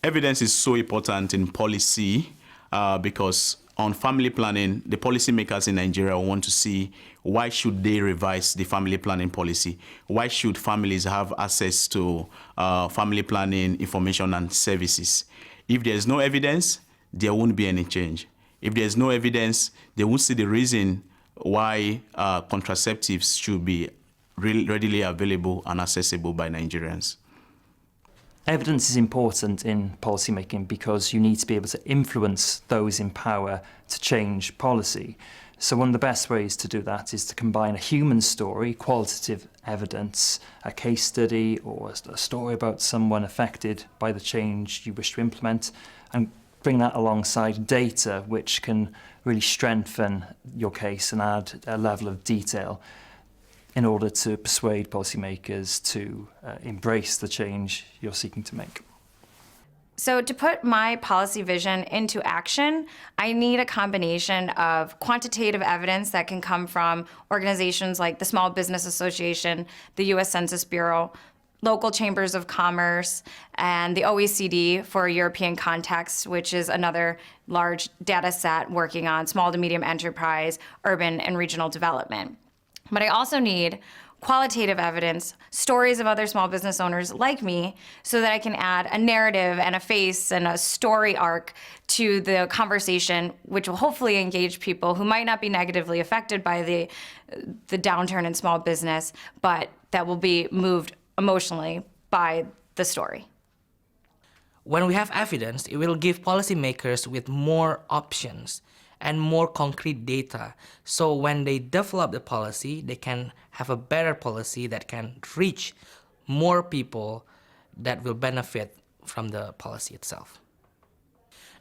Evidence is so important in policy because on family planning, the policymakers in Nigeria want to see why should they revise the family planning policy? Why should families have access to family planning information and services? If there's no evidence, there won't be any change. If there's no evidence, they won't see the reason why contraceptives should be readily available and accessible by Nigerians. Evidence is important in policymaking because you need to be able to influence those in power to change policy. So one of the best ways to do that is to combine a human story, qualitative evidence, a case study or a story about someone affected by the change you wish to implement, and bring that alongside data which can really strengthen your case and add a level of detail in order to persuade policymakers to embrace the change you're seeking to make. So to put my policy vision into action, I need a combination of quantitative evidence that can come from organizations like the Small Business Association, the U.S. Census Bureau, local chambers of commerce, and the OECD for a European context, which is another large data set working on small to medium enterprise, urban and regional development. But I also need qualitative evidence, stories of other small business owners like me, so that I can add a narrative and a face and a story arc to the conversation, which will hopefully engage people who might not be negatively affected by the downturn in small business, but that will be moved emotionally by the story. When we have evidence, it will give policymakers with more options and more concrete data. So when they develop the policy, they can have a better policy that can reach more people that will benefit from the policy itself.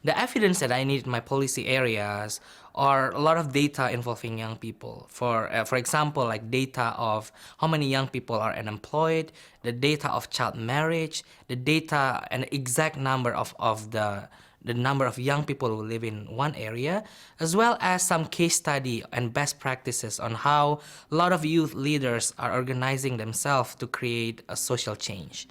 The evidence that I need in my policy areas are a lot of data involving young people. For example, like data of how many young people are unemployed, the data of child marriage, the data and exact number of the number of young people who live in one area, as well as some case study and best practices on how a lot of youth leaders are organizing themselves to create a social change.